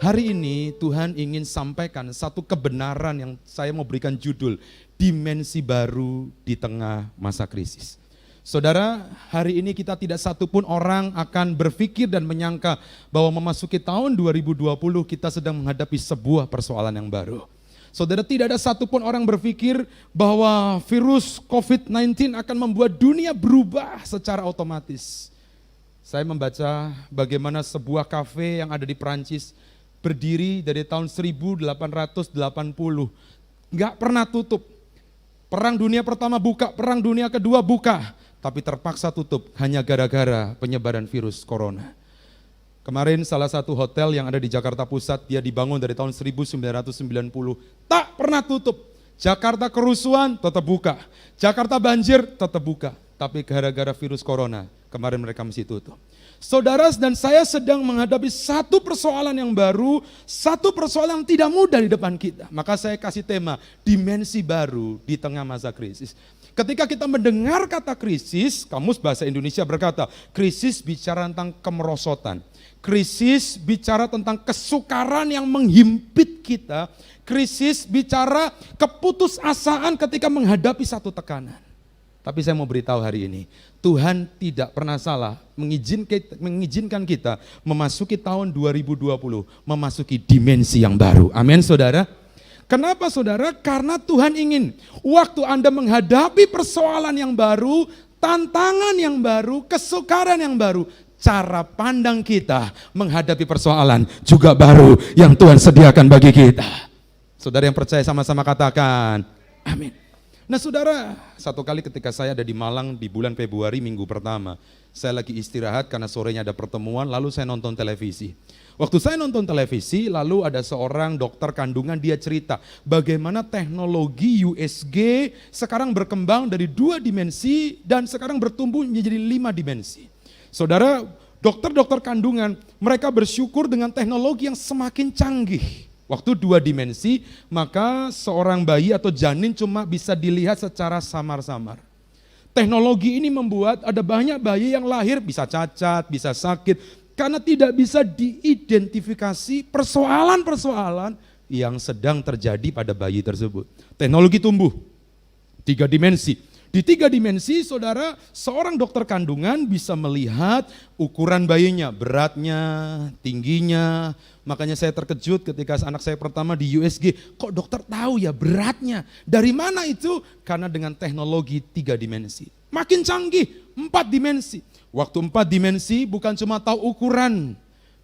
Hari ini Tuhan ingin sampaikan satu kebenaran yang saya mau berikan judul, dimensi baru di tengah masa krisis. Saudara, hari ini kita tidak satupun orang akan berpikir dan menyangka bahwa memasuki tahun 2020 kita sedang menghadapi sebuah persoalan yang baru. Saudara, tidak ada satupun orang berpikir bahwa virus COVID-19 akan membuat dunia berubah secara otomatis. Saya membaca bagaimana sebuah kafe yang ada di Perancis berdiri dari tahun 1880, nggak pernah tutup. Perang dunia pertama buka, perang dunia kedua buka, tapi terpaksa tutup hanya gara-gara penyebaran virus corona. Kemarin salah satu hotel yang ada di Jakarta Pusat, dia dibangun dari tahun 1990, tak pernah tutup. Jakarta kerusuhan tetap buka, Jakarta banjir tetap buka, tapi gara-gara virus corona kemarin mereka mesti tutup. Saudara dan saya sedang menghadapi satu persoalan yang baru, satu persoalan yang tidak mudah di depan kita. Maka saya kasih tema, dimensi baru di tengah masa krisis. Ketika kita mendengar kata krisis, Kamus Bahasa Indonesia berkata, krisis bicara tentang kemerosotan. Krisis bicara tentang kesukaran yang menghimpit kita. Krisis bicara keputusasaan ketika menghadapi satu tekanan. Tapi saya mau beritahu hari ini, Tuhan tidak pernah salah mengizinkan kita memasuki tahun 2020, memasuki dimensi yang baru. Amin saudara. Kenapa saudara? Karena Tuhan ingin waktu Anda menghadapi persoalan yang baru, tantangan yang baru, kesukaran yang baru, cara pandang kita menghadapi persoalan juga baru yang Tuhan sediakan bagi kita. Saudara yang percaya sama-sama katakan, amin. Nah saudara, satu kali ketika saya ada di Malang di bulan Februari minggu pertama, saya lagi istirahat karena sorenya ada pertemuan, lalu saya nonton televisi. Waktu saya nonton televisi, lalu ada seorang dokter kandungan, dia cerita bagaimana teknologi USG sekarang berkembang dari 2 dimensi dan sekarang bertumbuh menjadi 5 dimensi. Saudara, dokter-dokter kandungan, mereka bersyukur dengan teknologi yang semakin canggih. Waktu 2 dimensi, maka seorang bayi atau janin cuma bisa dilihat secara samar-samar. Teknologi ini membuat ada banyak bayi yang lahir bisa cacat, bisa sakit, karena tidak bisa diidentifikasi persoalan-persoalan yang sedang terjadi pada bayi tersebut. Teknologi tumbuh, 3 dimensi. Di 3 dimensi, saudara, seorang dokter kandungan bisa melihat ukuran bayinya, beratnya, tingginya. Makanya saya terkejut ketika anak saya pertama di USG, kok dokter tahu ya beratnya? Dari mana itu? Karena dengan teknologi 3 dimensi. Makin canggih, 4 dimensi. Waktu 4 dimensi bukan cuma tahu ukuran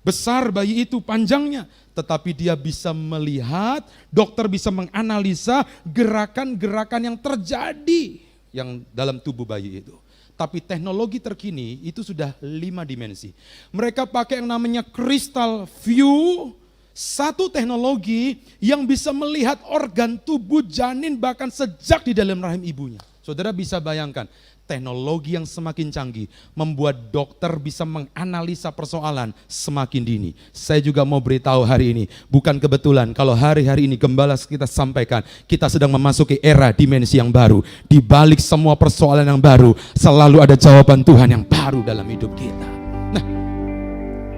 besar bayi itu, panjangnya, tetapi dia bisa melihat, dokter bisa menganalisa gerakan-gerakan yang terjadi yang dalam tubuh bayi itu. Tapi teknologi terkini itu sudah 5 dimensi. Mereka pakai yang namanya crystal view, satu teknologi yang bisa melihat organ tubuh janin bahkan sejak di dalam rahim ibunya. Saudara bisa bayangkan, teknologi yang semakin canggih membuat dokter bisa menganalisa persoalan semakin dini. Saya juga mau beritahu hari ini, bukan kebetulan kalau hari-hari ini gembala kita sampaikan, kita sedang memasuki era dimensi yang baru. Di balik semua persoalan yang baru, selalu ada jawaban Tuhan yang baru dalam hidup kita. Nah,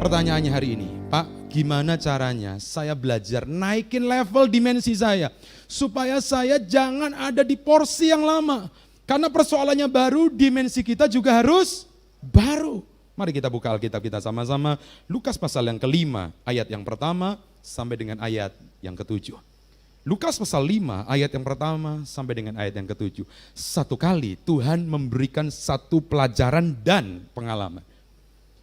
pertanyaannya hari ini, Pak, gimana caranya saya belajar naikin level dimensi saya, supaya saya jangan ada di porsi yang lama. Karena persoalannya baru, dimensi kita juga harus baru. Mari kita buka Alkitab kita sama-sama. Lukas pasal yang ke-5, ayat yang pertama sampai dengan ayat yang ke-7. Lukas pasal 5, ayat yang pertama sampai dengan ayat yang ke-7. Satu kali Tuhan memberikan satu pelajaran dan pengalaman.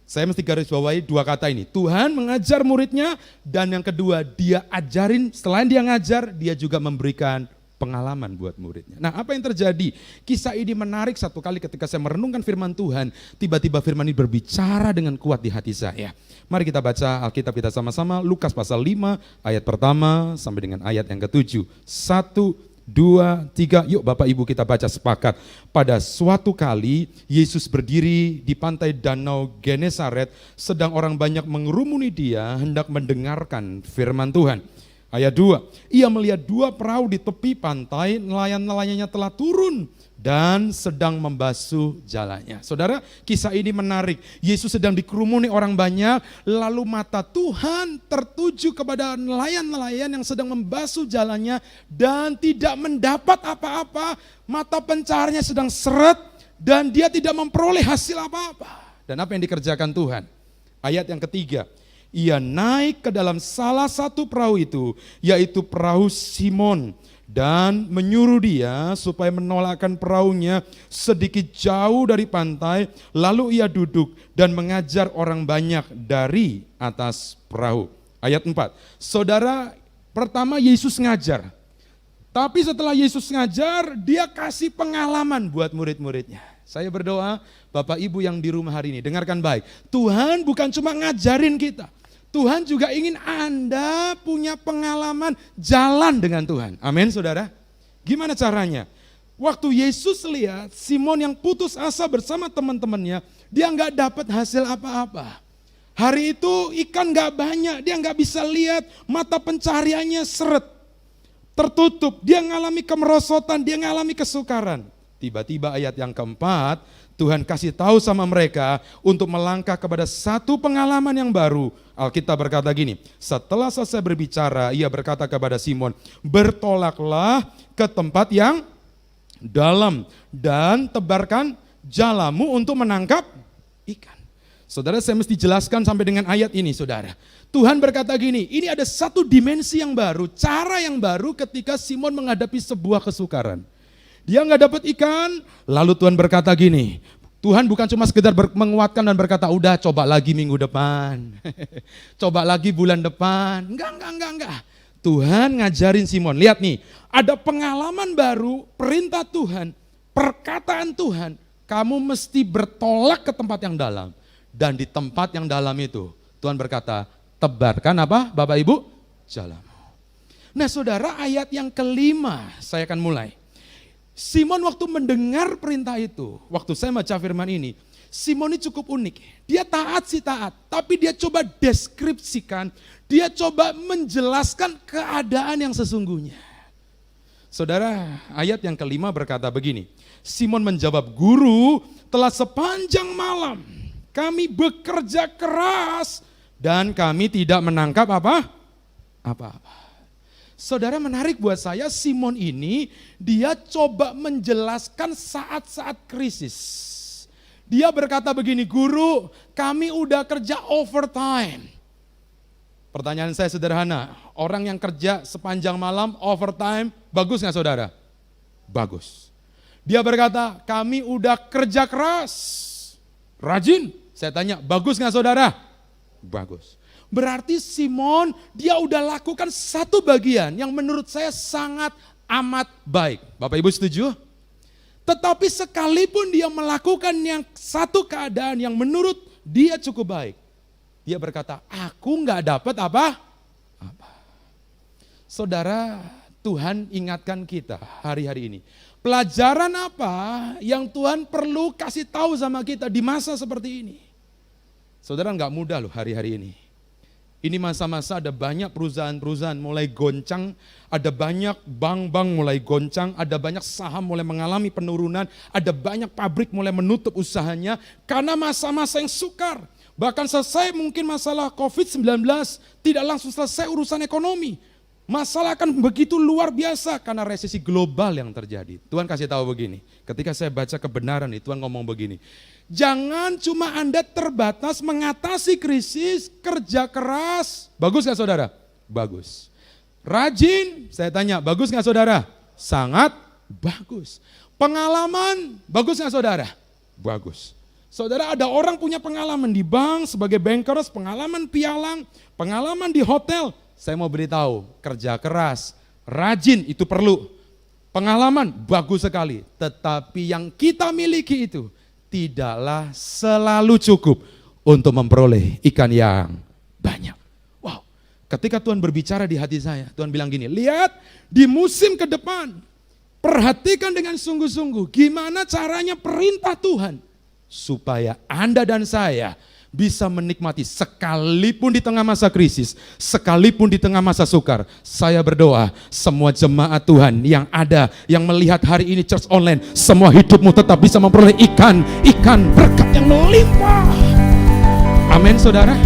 Saya mesti garis bawahi 2 kata ini. Tuhan mengajar muridnya, dan yang kedua dia ajarin, selain dia ngajar, dia juga memberikan pengalaman buat muridnya. Nah, apa yang terjadi? Kisah ini menarik satu kali ketika saya merenungkan firman Tuhan, tiba-tiba firman ini berbicara dengan kuat di hati saya. Mari kita baca Alkitab kita sama-sama, Lukas pasal 5, ayat pertama sampai dengan ayat yang ke-7. 1, 2, 3, yuk Bapak Ibu kita baca sepakat. Pada suatu kali, Yesus berdiri di pantai danau Genesaret, sedang orang banyak mengerumuni dia, hendak mendengarkan firman Tuhan. Ayat 2, ia melihat 2 perahu di tepi pantai, nelayan-nelayannya telah turun dan sedang membasuh jalannya. Saudara, kisah ini menarik. Yesus sedang dikerumuni orang banyak, lalu mata Tuhan tertuju kepada nelayan-nelayan yang sedang membasuh jalannya dan tidak mendapat apa-apa. Mata pencarinya sedang seret dan dia tidak memperoleh hasil apa-apa. Dan apa yang dikerjakan Tuhan? Ayat yang ketiga, ia naik ke dalam salah satu perahu itu, yaitu perahu Simon, dan menyuruh dia supaya menolakkan perahunya sedikit jauh dari pantai, lalu ia duduk dan mengajar orang banyak dari atas perahu. Ayat 4, saudara, pertama Yesus ngajar, tapi setelah Yesus ngajar, dia kasih pengalaman buat murid-muridnya. Saya berdoa, Bapak Ibu yang di rumah hari ini, dengarkan baik. Tuhan bukan cuma ngajarin kita, Tuhan juga ingin Anda punya pengalaman jalan dengan Tuhan. Amin, saudara. Gimana caranya? Waktu Yesus lihat Simon yang putus asa bersama teman-temannya, dia nggak dapat hasil apa-apa. Hari itu ikan nggak banyak, dia nggak bisa lihat, mata pencariannya seret, tertutup, dia ngalami kemerosotan, dia ngalami kesukaran. Tiba-tiba ayat yang keempat, Tuhan kasih tahu sama mereka untuk melangkah kepada satu pengalaman yang baru. Alkitab berkata gini, setelah selesai berbicara, ia berkata kepada Simon, bertolaklah ke tempat yang dalam dan tebarkan jalamu untuk menangkap ikan. Saudara, saya mesti jelaskan sampai dengan ayat ini, saudara. Tuhan berkata gini, ini ada satu dimensi yang baru, cara yang baru ketika Simon menghadapi sebuah kesukaran. Dia nggak dapat ikan, lalu Tuhan berkata gini, Tuhan bukan cuma sekedar menguatkan dan berkata, udah coba lagi minggu depan, coba lagi bulan depan, enggak. Tuhan ngajarin Simon, lihat nih, ada pengalaman baru, perintah Tuhan, perkataan Tuhan, kamu mesti bertolak ke tempat yang dalam. Dan di tempat yang dalam itu, Tuhan berkata, tebarkan apa Bapak Ibu? Jalamu. Nah saudara, ayat yang kelima, saya akan mulai. Simon waktu mendengar perintah itu, waktu saya baca firman ini, Simon ini cukup unik. Dia taat sih taat, tapi dia coba deskripsikan, dia coba menjelaskan keadaan yang sesungguhnya. Saudara, ayat yang kelima berkata begini, Simon menjawab, guru, telah sepanjang malam kami bekerja keras dan kami tidak menangkap apa-apa. Saudara, menarik buat saya, Simon ini dia coba menjelaskan saat-saat krisis. Dia berkata begini, guru, kami udah kerja overtime. Pertanyaan saya sederhana, orang yang kerja sepanjang malam overtime, bagus gak saudara? Bagus. Dia berkata, kami udah kerja keras, rajin. Saya tanya, bagus gak saudara? Bagus. Berarti Simon dia udah lakukan satu bagian yang menurut saya sangat amat baik. Bapak Ibu setuju? Tetapi sekalipun dia melakukan yang satu keadaan yang menurut dia cukup baik, dia berkata, aku gak dapat apa. Saudara, Tuhan ingatkan kita hari-hari ini. Pelajaran apa yang Tuhan perlu kasih tahu sama kita di masa seperti ini? Saudara, gak mudah loh hari-hari ini. Ini masa-masa ada banyak perusahaan-perusahaan mulai goncang, ada banyak bank-bank mulai goncang, ada banyak saham mulai mengalami penurunan, ada banyak pabrik mulai menutup usahanya karena masa-masa yang sukar. Bahkan selesai mungkin masalah COVID-19, tidak langsung selesai urusan ekonomi. Masalah akan begitu luar biasa karena resesi global yang terjadi. Tuhan kasih tahu begini, ketika saya baca kebenaran ini, Tuhan ngomong begini, jangan cuma Anda terbatas mengatasi krisis, kerja keras. Bagus gak saudara? Bagus. Rajin, saya tanya, bagus gak saudara? Sangat bagus. Pengalaman, bagus gak saudara? Bagus. Saudara, ada orang punya pengalaman di bank sebagai bankers, pengalaman pialang, pengalaman di hotel. Saya mau beritahu, kerja keras, rajin itu perlu. Pengalaman bagus sekali, tetapi yang kita miliki itu tidaklah selalu cukup untuk memperoleh ikan yang banyak. Wow, ketika Tuhan berbicara di hati saya, Tuhan bilang gini, lihat di musim ke depan, perhatikan dengan sungguh-sungguh gimana caranya perintah Tuhan supaya Anda dan saya bisa menikmati sekalipun di tengah masa krisis, sekalipun di tengah masa sukar. Saya berdoa semua jemaat Tuhan yang ada, yang melihat hari ini church online, semua hidupmu tetap bisa memperoleh ikan berkat yang melimpah. Amin saudara.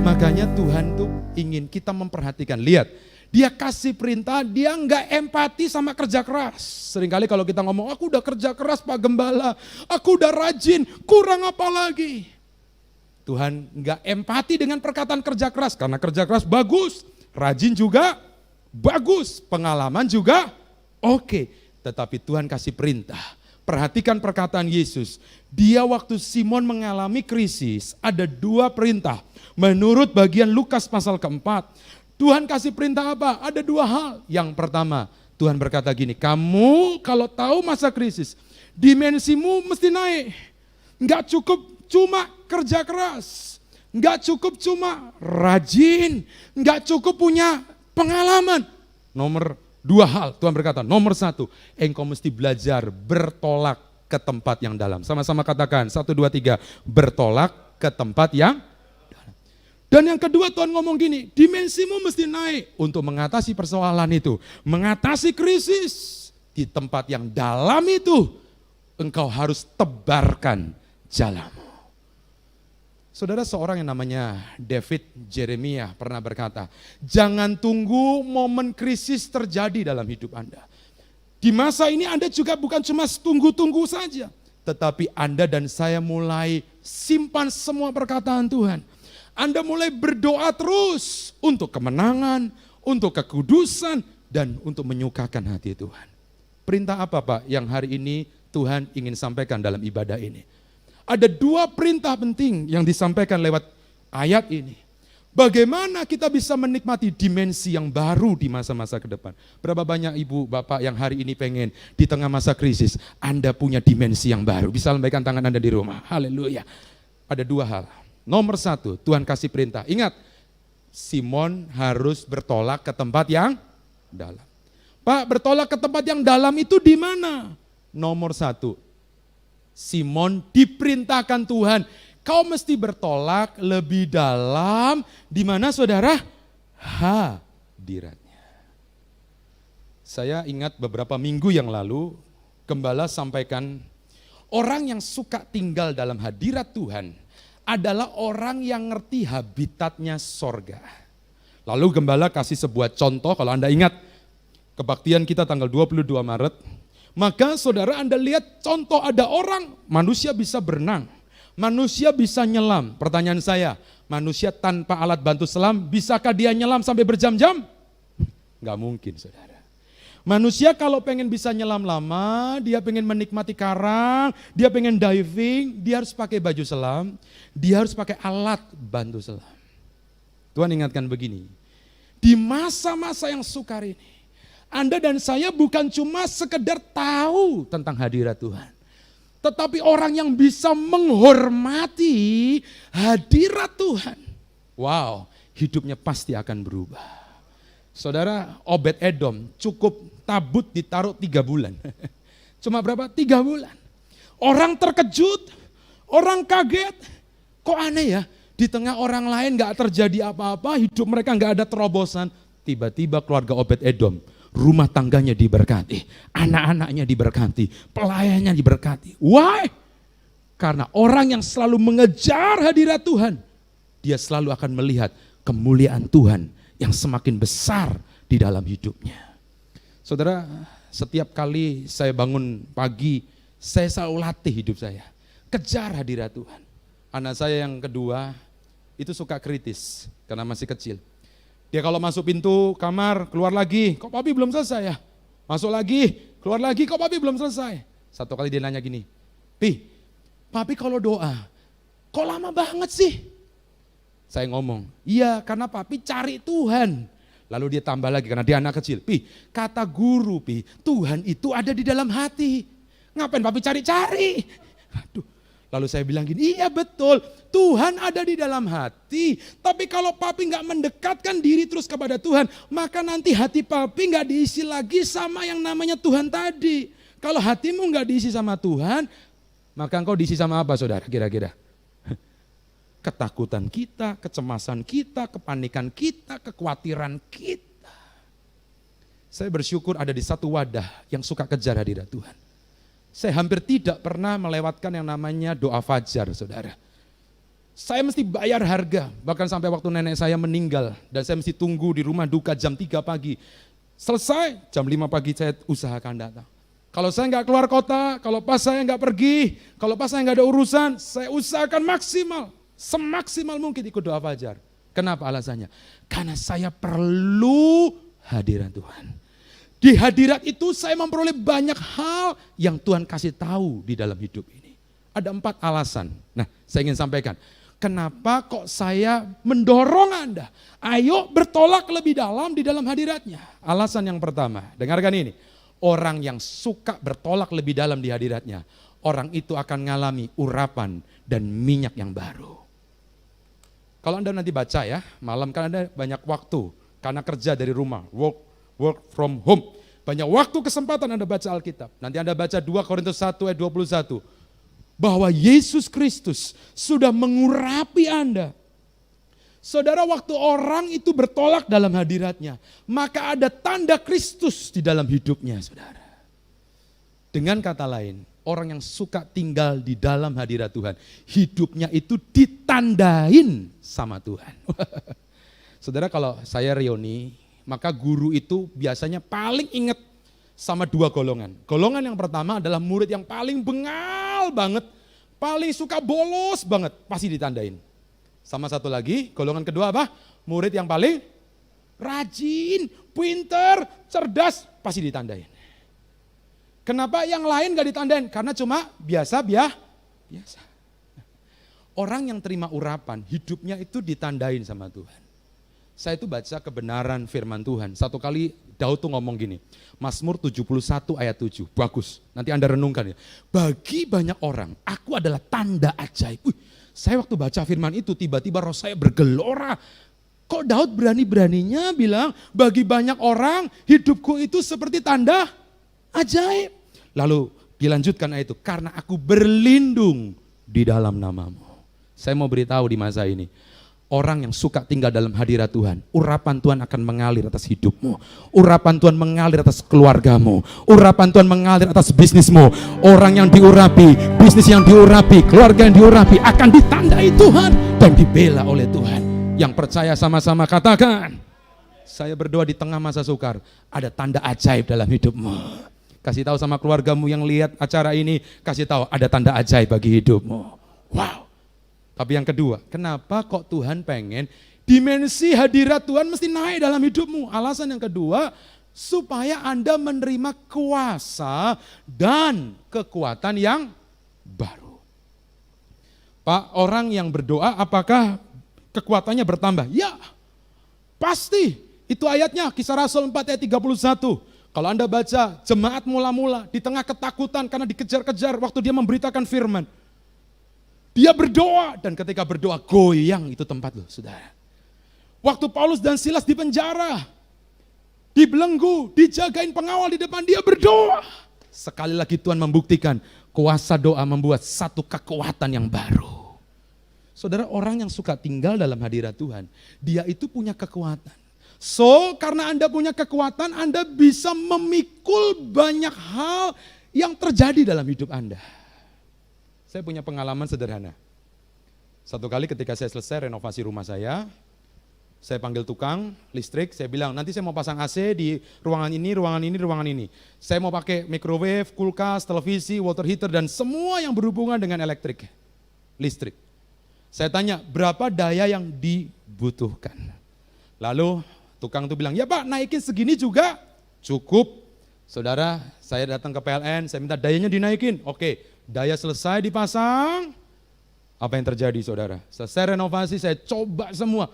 Makanya Tuhan tuh ingin kita memperhatikan. Lihat, dia kasih perintah, dia nggak empati sama kerja keras. Seringkali kalau kita ngomong, aku udah kerja keras Pak Gembala, aku udah rajin, kurang apa lagi? Tuhan nggak empati dengan perkataan kerja keras, karena kerja keras bagus, rajin juga bagus, pengalaman juga oke. Tetapi Tuhan kasih perintah. Perhatikan perkataan Yesus. Dia waktu Simon mengalami krisis, ada 2 perintah. Menurut bagian Lukas pasal keempat, Tuhan kasih perintah apa? Ada 2 hal. Yang pertama, Tuhan berkata gini, kamu kalau tahu masa krisis, dimensimu mesti naik. Nggak cukup cuma kerja keras, nggak cukup cuma rajin, nggak cukup punya pengalaman. Nomor 2 hal, Tuhan berkata, nomor 1, engkau mesti belajar bertolak ke tempat yang dalam. Sama-sama katakan, 1, 2, 3, bertolak ke tempat yang dalam. Dan yang kedua Tuhan ngomong gini, dimensimu mesti naik untuk mengatasi persoalan itu, mengatasi krisis. Di tempat yang dalam itu, engkau harus tebarkan jalanmu. Saudara, seorang yang namanya David Jeremiah pernah berkata, jangan tunggu momen krisis terjadi dalam hidup Anda. Di masa ini Anda juga bukan cuma tunggu-tunggu saja, tetapi Anda dan saya mulai simpan semua perkataan Tuhan. Anda mulai berdoa terus untuk kemenangan, untuk kekudusan, dan untuk menyukakan hati Tuhan. Perintah apa Pak yang hari ini Tuhan ingin sampaikan dalam ibadah ini? Ada 2 perintah penting yang disampaikan lewat ayat ini. Bagaimana kita bisa menikmati dimensi yang baru di masa-masa ke depan. Berapa banyak ibu, bapak yang hari ini pengen di tengah masa krisis, Anda punya dimensi yang baru. Bisa lambaikan tangan Anda di rumah. Haleluya. Ada 2 hal. Nomor 1, Tuhan kasih perintah. Ingat, Simon harus bertolak ke tempat yang dalam. Pak, bertolak ke tempat yang dalam itu di mana? Nomor 1, Simon diperintahkan Tuhan, kau mesti bertolak lebih dalam, di mana saudara? Hadiratnya. Saya ingat beberapa minggu yang lalu, Gembala sampaikan, orang yang suka tinggal dalam hadirat Tuhan adalah orang yang ngerti habitatnya sorga. Lalu Gembala kasih sebuah contoh, kalau Anda ingat, kebaktian kita tanggal 22 Maret, maka saudara Anda lihat contoh ada orang, manusia bisa berenang, manusia bisa nyelam. Pertanyaan saya, manusia tanpa alat bantu selam, bisakah dia nyelam sampai berjam-jam? Enggak mungkin saudara. Manusia kalau pengen bisa nyelam lama, dia pengen menikmati karang, dia pengen diving, dia harus pakai baju selam, dia harus pakai alat bantu selam. Tuhan ingatkan begini, di masa-masa yang sukar ini, Anda dan saya bukan cuma sekedar tahu tentang hadirat Tuhan, tetapi orang yang bisa menghormati hadirat Tuhan. Wow, hidupnya pasti akan berubah. Saudara, Obed Edom cukup tabut ditaruh 3 bulan. Cuma berapa? 3 bulan. Orang terkejut, orang kaget. Kok aneh ya? Di tengah orang lain gak terjadi apa-apa, hidup mereka gak ada terobosan. Tiba-tiba keluarga Obed Edom, rumah tangganya diberkati, anak-anaknya diberkati, pelayannya diberkati. Why? Karena orang yang selalu mengejar hadirat Tuhan, dia selalu akan melihat kemuliaan Tuhan yang semakin besar di dalam hidupnya. Saudara, setiap kali saya bangun pagi, saya selalu latih hidup saya, kejar hadirat Tuhan. Anak saya yang kedua, itu suka kritis, karena masih kecil. Dia kalau masuk pintu kamar, keluar lagi, kok papi belum selesai ya? Masuk lagi, keluar lagi, kok papi belum selesai? Satu kali dia nanya gini, papi kalau doa, kok lama banget sih? Saya ngomong, iya karena papi cari Tuhan. Lalu dia tambah lagi, karena dia anak kecil, kata guru, Tuhan itu ada di dalam hati. Ngapain papi cari-cari? Aduh. Lalu saya bilang gini, iya betul, Tuhan ada di dalam hati. Tapi kalau papi gak mendekatkan diri terus kepada Tuhan, maka nanti hati papi gak diisi lagi sama yang namanya Tuhan tadi. Kalau hatimu gak diisi sama Tuhan, maka engkau diisi sama apa saudara kira-kira? ketakutan kita, kecemasan kita, kepanikan kita, kekhawatiran kita. Saya bersyukur ada di satu wadah yang suka kejar hadirat Tuhan. Saya hampir tidak pernah melewatkan yang namanya doa fajar, saudara. Saya mesti bayar harga, bahkan sampai waktu nenek saya meninggal, dan saya mesti tunggu di rumah duka jam 3 pagi. Selesai, jam 5 pagi saya usahakan datang. Kalau saya nggak keluar kota, kalau pas saya nggak pergi, kalau pas saya nggak ada urusan, saya usahakan maksimal, semaksimal mungkin ikut doa fajar. Kenapa alasannya? Karena saya perlu hadirat Tuhan. Di hadirat itu saya memperoleh banyak hal yang Tuhan kasih tahu di dalam hidup ini. Ada 4 alasan. Nah, saya ingin sampaikan. Kenapa kok saya mendorong Anda? Ayo bertolak lebih dalam di dalam hadiratnya. Alasan yang pertama, dengarkan ini. Orang yang suka bertolak lebih dalam di hadiratnya, orang itu akan mengalami urapan dan minyak yang baru. Kalau Anda nanti baca ya, malam kan Anda banyak waktu, karena kerja dari rumah, work from home. Banyak waktu kesempatan Anda baca Alkitab. Nanti Anda baca 2 Korintus 1 ayat 21. Bahwa Yesus Kristus sudah mengurapi Anda. Saudara, waktu orang itu bertolak dalam hadiratnya, maka ada tanda Kristus di dalam hidupnya, saudara. Dengan kata lain, orang yang suka tinggal di dalam hadirat Tuhan, hidupnya itu ditandain sama Tuhan. Saudara, kalau saya reuni, maka guru itu biasanya paling ingat sama 2 golongan. Golongan yang pertama adalah murid yang paling bengal banget, paling suka bolos banget, pasti ditandain. Sama satu lagi, golongan kedua apa? Murid yang paling rajin, pinter, cerdas, pasti ditandain. Kenapa yang lain gak ditandain? Karena cuma biasa. Orang yang terima urapan, hidupnya itu ditandain sama Tuhan. Saya itu baca kebenaran firman Tuhan. Satu kali Daud tuh ngomong gini, Mazmur 71 ayat 7, bagus. Nanti Anda renungkan ya. Bagi banyak orang, aku adalah tanda ajaib. Saya waktu baca firman itu tiba-tiba roh saya bergelora. Kok Daud berani-beraninya bilang, bagi banyak orang hidupku itu seperti tanda ajaib. Lalu dilanjutkan ayat itu, karena aku berlindung di dalam namamu. Saya mau beritahu di masa ini, orang yang suka tinggal dalam hadirat Tuhan, urapan Tuhan akan mengalir atas hidupmu. Urapan Tuhan mengalir atas keluargamu. Urapan Tuhan mengalir atas bisnismu. Orang yang diurapi, bisnis yang diurapi, keluarga yang diurapi akan ditandai Tuhan dan dibela oleh Tuhan. Yang percaya sama-sama katakan, saya berdoa di tengah masa sukar, ada tanda ajaib dalam hidupmu. Kasih tahu sama keluargamu yang lihat acara ini, kasih tahu ada tanda ajaib bagi hidupmu. Wow. Tapi yang kedua, kenapa kok Tuhan pengen dimensi hadirat Tuhan mesti naik dalam hidupmu? Alasan yang kedua, supaya Anda menerima kuasa dan kekuatan yang baru. Pak, orang yang berdoa apakah kekuatannya bertambah? Ya, pasti. Itu ayatnya, Kisah Rasul 4 ayat 31. Kalau Anda baca, jemaat mula-mula di tengah ketakutan karena dikejar-kejar waktu dia memberitakan firman. Dia berdoa, dan ketika berdoa goyang itu tempat loh, saudara. Waktu Paulus dan Silas di penjara, dibelenggu, dijagain pengawal di depan, dia berdoa. Sekali lagi Tuhan membuktikan kuasa doa membuat satu kekuatan yang baru. Saudara, orang yang suka tinggal dalam hadirat Tuhan, dia itu punya kekuatan. So, karena Anda punya kekuatan, Anda bisa memikul banyak hal yang terjadi dalam hidup Anda. Saya punya pengalaman sederhana. Satu kali ketika saya selesai renovasi rumah saya panggil tukang listrik, saya bilang nanti saya mau pasang AC di ruangan ini, ruangan ini, ruangan ini. Saya mau pakai microwave, kulkas, televisi, water heater, dan semua yang berhubungan dengan listrik. Saya tanya berapa daya yang dibutuhkan. Lalu tukang itu bilang, ya Pak naikin segini juga cukup. Saudara, saya datang ke PLN, saya minta dayanya dinaikin. Oke. Daya selesai dipasang, apa yang terjadi saudara? Selesai renovasi saya coba semua,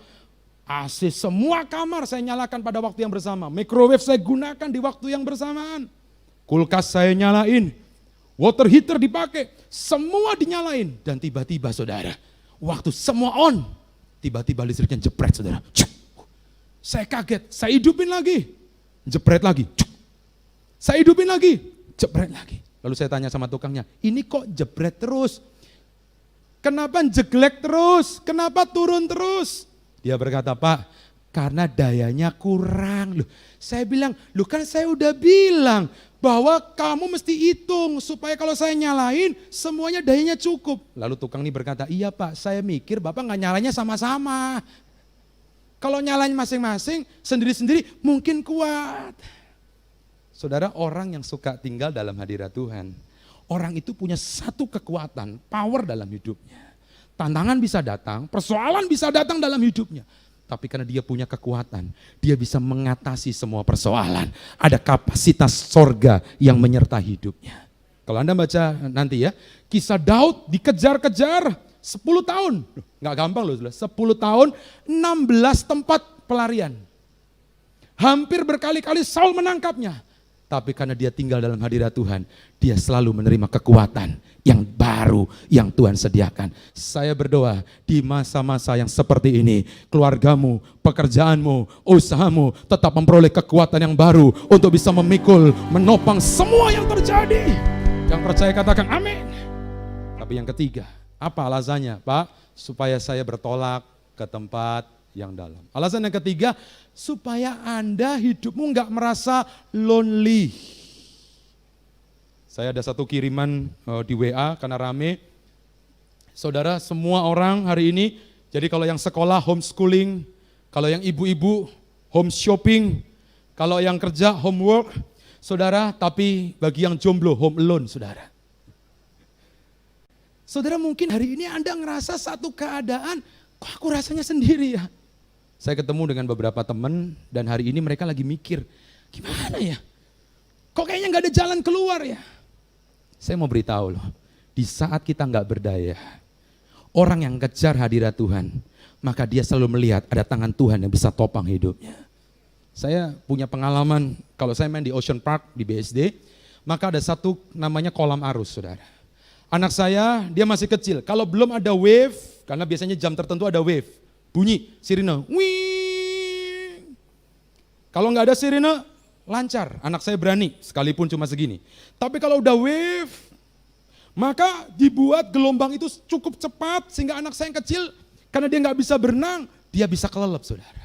AC semua kamar saya nyalakan pada waktu yang bersama, microwave saya gunakan di waktu yang bersamaan, kulkas saya nyalain, water heater dipakai, semua dinyalain, dan tiba-tiba saudara, waktu semua on, tiba-tiba listriknya jepret saudara. Saya kaget, saya hidupin lagi, jepret lagi, saya hidupin lagi, jepret lagi. Lalu saya tanya sama tukangnya, ini kok jebret terus? Kenapa jeglek terus? Kenapa turun terus? Dia berkata, Pak, karena dayanya kurang. Loh, saya bilang, loh kan saya udah bilang bahwa kamu mesti hitung supaya kalau saya nyalain semuanya dayanya cukup. Lalu tukang ini berkata, iya Pak, saya mikir Bapak nggak nyalanya sama-sama. Kalau nyalain masing-masing, sendiri-sendiri mungkin kuat. Saudara, orang yang suka tinggal dalam hadirat Tuhan, orang itu punya satu kekuatan, power dalam hidupnya. Tantangan bisa datang, persoalan bisa datang dalam hidupnya. Tapi karena dia punya kekuatan, dia bisa mengatasi semua persoalan. Ada kapasitas sorga yang menyertai hidupnya. Kalau Anda baca nanti ya, kisah Daud dikejar-kejar 10 tahun. Nggak gampang loh, 10 tahun, 16 tempat pelarian. Hampir berkali-kali Saul menangkapnya. Tapi karena dia tinggal dalam hadirat Tuhan, dia selalu menerima kekuatan yang baru yang Tuhan sediakan. Saya berdoa di masa-masa yang seperti ini, keluargamu, pekerjaanmu, usahamu tetap memperoleh kekuatan yang baru untuk bisa memikul, menopang semua yang terjadi. Yang percaya katakan amin. Tapi yang ketiga, apa alasannya, Pak? Supaya saya bertolak ke tempat yang dalam. Alasan yang ketiga, supaya Anda hidupmu nggak merasa lonely. Saya ada satu kiriman di WA karena rame. Saudara, semua orang hari ini, jadi kalau yang sekolah homeschooling, kalau yang ibu-ibu home shopping, kalau yang kerja homework, saudara, tapi bagi yang jomblo home alone, saudara. Saudara, mungkin hari ini Anda ngerasa satu keadaan, kok aku rasanya sendiri ya. Saya ketemu dengan beberapa teman dan hari ini mereka lagi mikir, gimana ya? Kok kayaknya gak ada jalan keluar ya? Saya mau beritahu loh, di saat kita gak berdaya, orang yang kejar hadirat Tuhan, maka dia selalu melihat ada tangan Tuhan yang bisa topang hidupnya. Saya punya pengalaman, kalau saya main di Ocean Park di BSD, maka ada satu namanya kolam arus, saudara. Anak saya, dia masih kecil, kalau belum ada wave, karena biasanya jam tertentu ada wave, bunyi sirine, wing. Kalau nggak ada sirine, lancar, anak saya berani, sekalipun cuma segini. Tapi kalau udah wave, maka dibuat gelombang itu cukup cepat, sehingga anak saya yang kecil, karena dia nggak bisa berenang, dia bisa kelelep, saudara.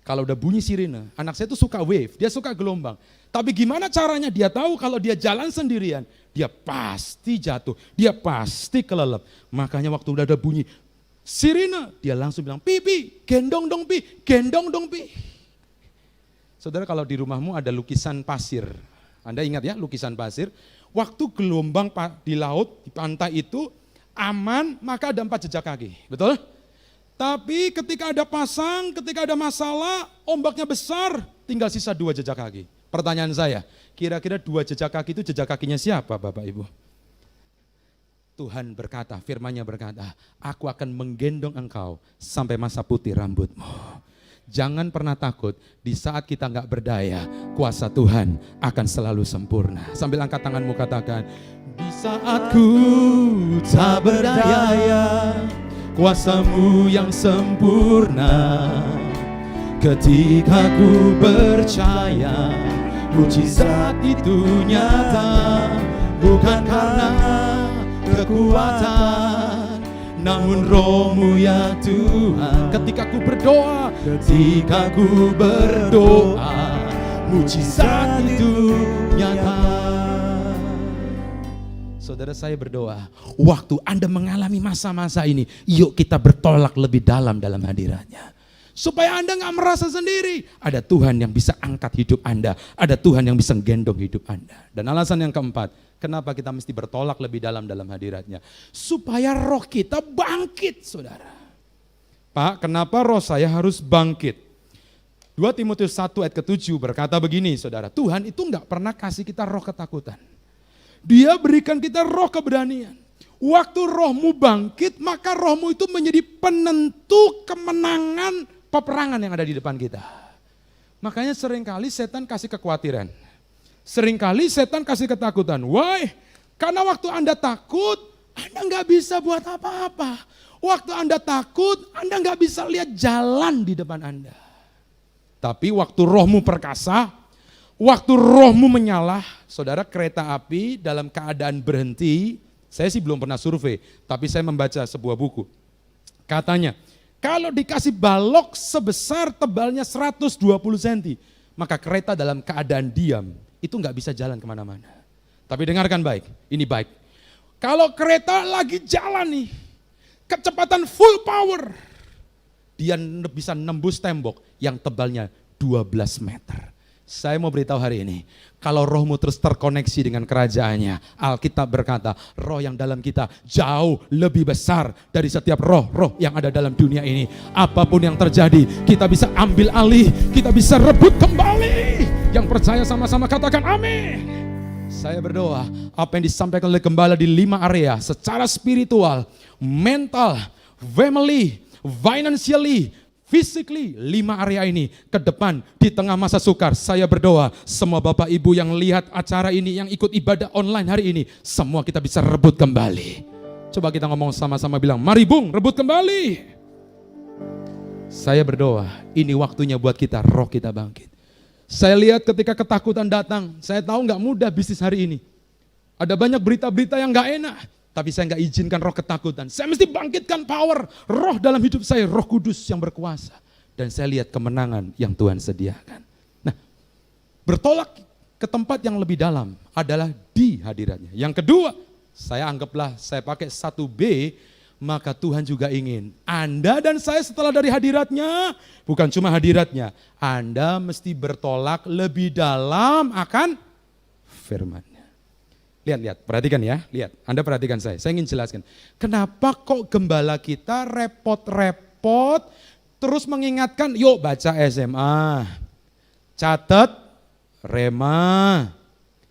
Kalau udah bunyi sirine, anak saya tuh suka wave, dia suka gelombang. Tapi gimana caranya? Dia tahu kalau dia jalan sendirian, dia pasti jatuh, dia pasti kelelep. Makanya waktu udah ada bunyi sirine, dia langsung bilang, Pi, gendong dong Pi, gendong dong Pi. Saudara, kalau di rumahmu ada lukisan pasir, Anda ingat ya lukisan pasir, waktu gelombang di laut, di pantai itu aman, maka ada 4 jejak kaki, betul? Tapi ketika ada pasang, ketika ada masalah, ombaknya besar, tinggal sisa 2 jejak kaki. Pertanyaan saya, kira-kira 2 jejak kaki itu jejak kakinya siapa Bapak Ibu? Tuhan berkata, firman-Nya berkata, aku akan menggendong engkau sampai masa putih rambutmu. Jangan pernah takut, di saat kita nggak berdaya, kuasa Tuhan akan selalu sempurna. Sambil angkat tanganmu katakan, di saat ku tak berdaya, kuasa-Mu yang sempurna. Ketika ku percaya, mujizat itu nyata, bukan karena kekuatan, namun Roh-Mu ya Tuhan. Ketika ku berdoa, mujizat itu nyata. Saudara, saya berdoa, waktu Anda mengalami masa-masa ini, yuk kita bertolak lebih dalam hadirat-Nya. Supaya Anda gak merasa sendiri. Ada Tuhan yang bisa angkat hidup Anda. Ada Tuhan yang bisa gendong hidup Anda. Dan alasan yang keempat, kenapa kita mesti bertolak lebih dalam hadirat-Nya? Supaya roh kita bangkit, saudara. Pak, kenapa roh saya harus bangkit? 2 Timotius 1 ayat ke-7 berkata begini, saudara. Tuhan itu gak pernah kasih kita roh ketakutan. Dia berikan kita roh keberanian. Waktu rohmu bangkit, maka rohmu itu menjadi penentu kemenangan peperangan yang ada di depan kita. Makanya seringkali setan kasih kekhawatiran. Seringkali setan kasih ketakutan. Why? Karena waktu Anda takut, Anda nggak bisa buat apa-apa. Waktu Anda takut, Anda nggak bisa lihat jalan di depan Anda. Tapi waktu rohmu perkasa, waktu rohmu menyala, saudara, kereta api dalam keadaan berhenti, Saya sih belum pernah survei, tapi saya membaca sebuah buku. Katanya, kalau dikasih balok sebesar tebalnya 120 cm, maka kereta dalam keadaan diam, itu nggak bisa jalan kemana-mana. Tapi dengarkan baik, ini baik. Kalau kereta lagi jalan nih, kecepatan full power, dia bisa nembus tembok yang tebalnya 12 meter. Saya mau beritahu hari ini, kalau rohmu terus terkoneksi dengan kerajaannya, Alkitab berkata, roh yang dalam kita jauh lebih besar dari setiap roh-roh yang ada dalam dunia ini. Apapun yang terjadi, kita bisa ambil alih, kita bisa rebut kembali. Yang percaya sama-sama katakan amin. Saya berdoa, apa yang disampaikan oleh gembala di 5 area, secara spiritual, mental, family, financially, physically, 5 area ini ke depan di tengah masa sukar. Saya berdoa semua Bapak Ibu yang lihat acara ini, yang ikut ibadah online hari ini, semua kita bisa rebut kembali. Coba kita ngomong sama-sama bilang, mari Bung, rebut kembali. Saya berdoa ini waktunya buat kita, roh kita bangkit. Saya lihat ketika ketakutan datang, saya tahu gak mudah bisnis hari ini. Ada banyak berita-berita yang gak enak. Tapi saya nggak izinkan roh ketakutan. Saya mesti bangkitkan power roh dalam hidup saya, Roh Kudus yang berkuasa. Dan saya lihat kemenangan yang Tuhan sediakan. Nah, bertolak ke tempat yang lebih dalam adalah di hadiratnya. Yang kedua, saya anggaplah saya pakai 1B, maka Tuhan juga ingin Anda dan saya setelah dari hadiratnya, bukan cuma hadiratnya, Anda mesti bertolak lebih dalam akan firman. Lihat, perhatikan ya, lihat. Anda perhatikan saya ingin jelaskan. Kenapa kok gembala kita repot-repot terus mengingatkan, yuk baca SMA, catat rema.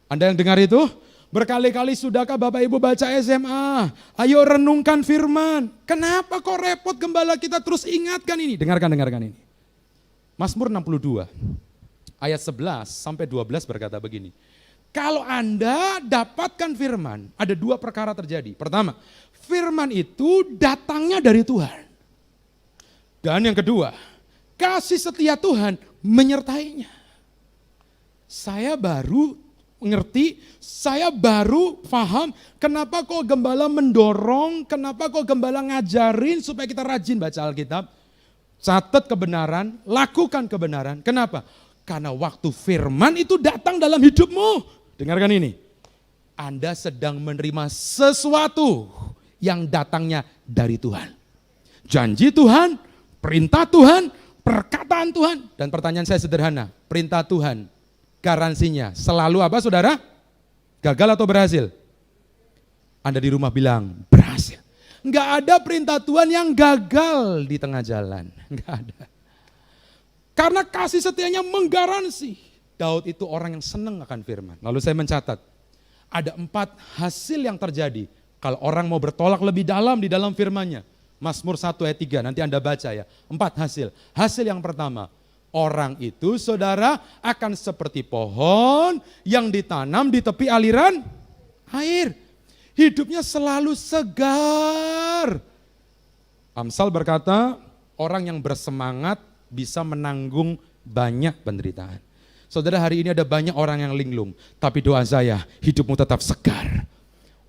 Anda yang dengar itu, berkali-kali sudahkah Bapak Ibu baca SMA? Ayo renungkan firman. Kenapa kok repot gembala kita terus ingatkan ini? Dengarkan ini. Mazmur 62, ayat 11 sampai 12 berkata begini. Kalau Anda dapatkan firman, ada 2 perkara terjadi. Pertama, firman itu datangnya dari Tuhan. Dan yang kedua, kasih setia Tuhan menyertainya. Saya baru mengerti, saya baru paham kenapa kok gembala mendorong, kenapa kok gembala ngajarin supaya kita rajin baca Alkitab. Catat kebenaran, lakukan kebenaran. Kenapa? Karena waktu firman itu datang dalam hidupmu. Dengarkan ini, Anda sedang menerima sesuatu yang datangnya dari Tuhan. Janji Tuhan, perintah Tuhan, perkataan Tuhan. Dan pertanyaan saya sederhana, perintah Tuhan, garansinya selalu apa saudara? Gagal atau berhasil? Anda di rumah bilang, berhasil. Enggak ada perintah Tuhan yang gagal di tengah jalan, enggak ada. Karena kasih setianya menggaransi. Daud itu orang yang senang akan firman. Lalu saya mencatat, ada 4 hasil yang terjadi kalau orang mau bertolak lebih dalam di dalam firman-Nya. Mazmur 1 ayat 3, nanti Anda baca ya. 4 hasil. Hasil yang pertama, orang itu saudara akan seperti pohon yang ditanam di tepi aliran air. Hidupnya selalu segar. Amsal berkata, orang yang bersemangat bisa menanggung banyak penderitaan. Saudara, hari ini ada banyak orang yang linglung, tapi doa saya, hidupmu tetap segar.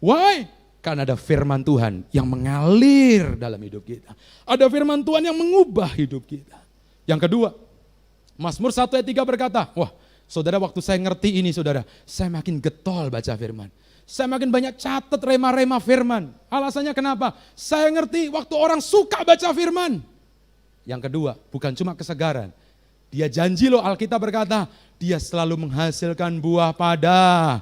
Why? Karena ada firman Tuhan yang mengalir dalam hidup kita. Ada firman Tuhan yang mengubah hidup kita. Yang kedua, Mazmur 1 ayat 3 berkata, wah saudara, waktu saya ngerti ini saudara, saya makin getol baca firman. Saya makin banyak catat rema-rema firman. Alasannya kenapa? Saya ngerti waktu orang suka baca firman. Yang kedua, bukan cuma kesegaran. Dia janji loh, Alkitab berkata, dia selalu menghasilkan buah pada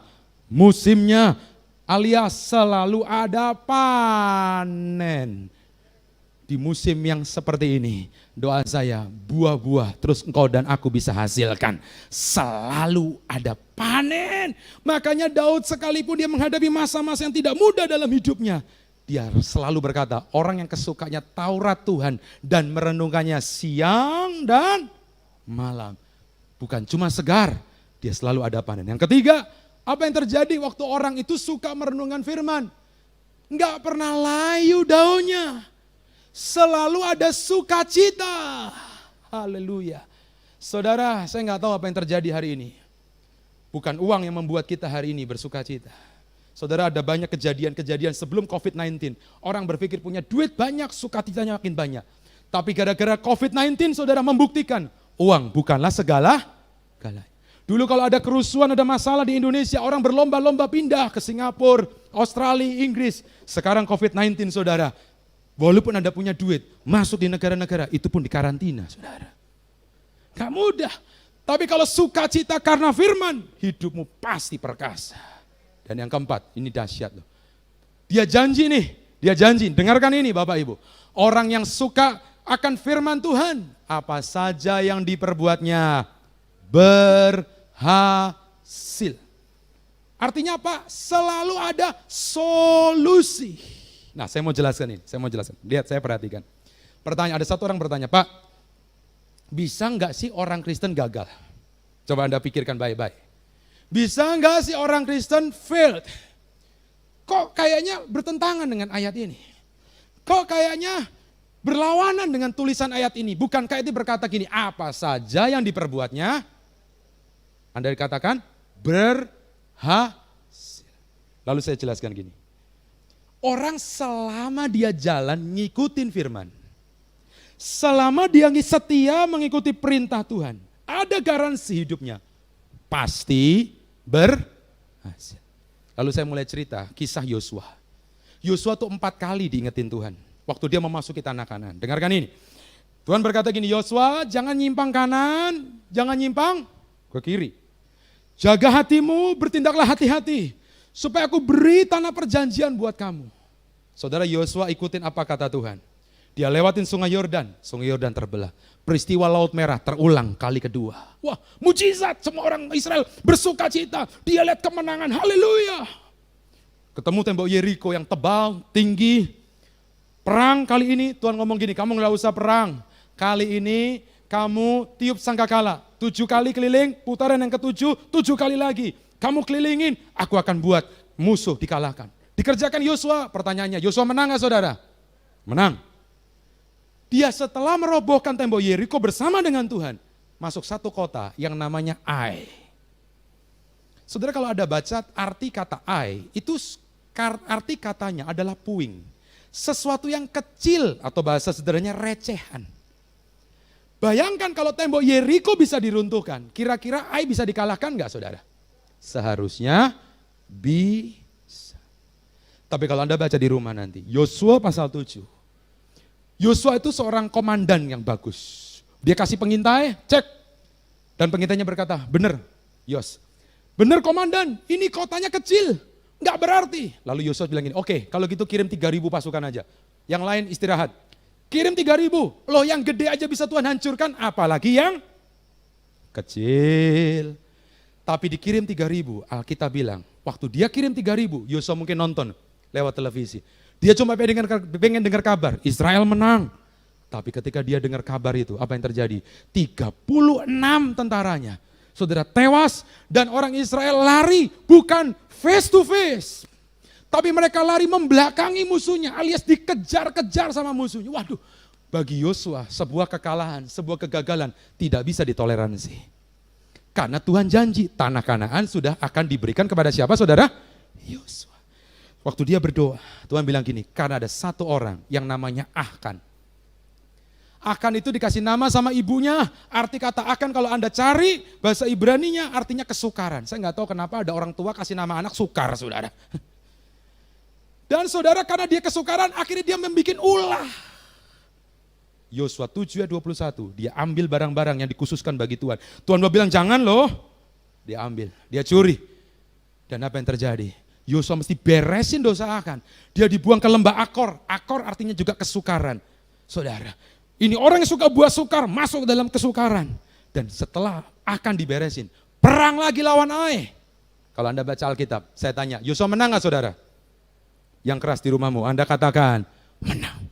musimnya, alias selalu ada panen. Di musim yang seperti ini, doa saya, buah-buah terus engkau dan aku bisa hasilkan. Selalu ada panen. Makanya Daud sekalipun dia menghadapi masa-masa yang tidak mudah dalam hidupnya, dia selalu berkata, orang yang kesukanya Taurat Tuhan dan merenungkannya siang dan malam. Bukan cuma segar, dia selalu ada panen. Yang ketiga, apa yang terjadi waktu orang itu suka merenungkan firman? Enggak pernah layu daunnya. Selalu ada sukacita. Haleluya. Saudara, saya enggak tahu apa yang terjadi hari ini. Bukan uang yang membuat kita hari ini bersukacita. Saudara, ada banyak kejadian-kejadian sebelum COVID-19. Orang berpikir punya duit banyak, sukacitanya makin banyak. Tapi gara-gara COVID-19, saudara, membuktikan uang bukanlah segala-galanya. Dulu kalau ada kerusuhan, ada masalah di Indonesia, orang berlomba-lomba pindah ke Singapura, Australia, Inggris. Sekarang COVID-19, saudara, walaupun Anda punya duit, masuk di negara-negara, itu pun dikarantina, saudara. Gak mudah. Tapi kalau sukacita karena firman, hidupmu pasti perkasa. Dan yang keempat, ini dahsyat loh. Dia janji, dengarkan ini Bapak Ibu. Orang yang suka akan firman Tuhan, apa saja yang diperbuatnya berhasil. Artinya apa? Selalu ada solusi. Nah, saya mau jelaskan ini, Lihat, saya perhatikan. Pertanyaan, ada satu orang bertanya, Pak, bisa nggak sih orang Kristen gagal? Coba Anda pikirkan baik-baik. Bisa nggak sih orang Kristen failed? Kok kayaknya bertentangan dengan ayat ini? Kok kayaknya berlawanan dengan tulisan ayat ini? Bukankah itu berkata gini, apa saja yang diperbuatnya? Anda dikatakan berhasil. Lalu saya jelaskan gini. Orang selama dia jalan ngikutin firman, selama dia setia mengikuti perintah Tuhan, ada garansi hidupnya pasti berhasil. Lalu saya mulai cerita kisah Yosua. Yosua tuh 4 kali diingetin Tuhan waktu dia memasuki tanah Kanaan. Dengarkan ini. Tuhan berkata gini, Yosua jangan nyimpang kanan, jangan nyimpang ke kiri. Jaga hatimu, bertindaklah hati-hati, supaya aku beri tanah perjanjian buat kamu. Saudara, Yosua ikutin apa kata Tuhan. Dia lewatin sungai Yordan terbelah. Peristiwa Laut Merah terulang kali kedua. Wah, mujizat, semua orang Israel bersuka cita. Dia lihat kemenangan, haleluya. Ketemu tembok Yeriko yang tebal, tinggi. Perang kali ini, Tuhan ngomong gini, kamu gak usah perang. Kali ini kamu tiup sangkakala. 7 kali keliling, putaran yang ke-7, 7 kali lagi. Kamu kelilingin, aku akan buat musuh dikalahkan. Dikerjakan Yosua, pertanyaannya, Yosua menang gak saudara? Menang. Dia setelah merobohkan tembok Yeriko bersama dengan Tuhan, masuk satu kota yang namanya Ai. Saudara, kalau ada baca arti kata Ai, itu arti katanya adalah puing. Sesuatu yang kecil atau bahasa sederhananya recehan. Bayangkan kalau tembok Yeriko bisa diruntuhkan, kira-kira Ai bisa dikalahkan enggak saudara? Seharusnya bisa. Tapi kalau Anda baca di rumah nanti, Yosua pasal 7. Yosua itu seorang komandan yang bagus. Dia kasih pengintai, cek. Dan pengintainya berkata, benar Yos. Benar komandan, ini kotanya kecil, enggak berarti. Lalu Yosua bilang gini, oke, kalau gitu kirim 3.000 pasukan aja. Yang lain istirahat. Kirim 3.000, loh yang gede aja bisa Tuhan hancurkan, apalagi yang kecil. Tapi dikirim 3.000, Alkitab bilang, waktu dia kirim 3.000, Yosua mungkin nonton lewat televisi. Dia cuma pengen dengar kabar, Israel menang. Tapi ketika dia dengar kabar itu, apa yang terjadi? 36 tentaranya, saudara, tewas dan orang Israel lari bukan face to face. Tapi mereka lari membelakangi musuhnya alias dikejar-kejar sama musuhnya. Waduh, bagi Yosua sebuah kekalahan, sebuah kegagalan tidak bisa ditoleransi. Karena Tuhan janji tanah Kanaan sudah akan diberikan kepada siapa saudara? Yosua. Waktu dia berdoa, Tuhan bilang gini, karena ada satu orang yang namanya Akan. Akan itu dikasih nama sama ibunya, arti kata Akan kalau Anda cari bahasa Ibraninya artinya kesukaran. Saya nggak tahu kenapa ada orang tua kasih nama anak Sukar saudara. Dan saudara karena dia kesukaran akhirnya dia membuat ulah. Yosua 7 ayat 21, dia ambil barang-barang yang dikhususkan bagi Tuhan. Tuhan bilang jangan loh, dia ambil, dia curi. Dan apa yang terjadi? Yosua mesti beresin dosa Akan. Dia dibuang ke lembah Akor. Akor artinya juga kesukaran. Saudara, ini orang yang suka buah sukar masuk ke dalam kesukaran. Dan setelah Akan diberesin, perang lagi lawan Ai. Kalau Anda baca Alkitab, saya tanya, Yosua menang gak saudara? Yang keras di rumahmu, Anda katakan, menang.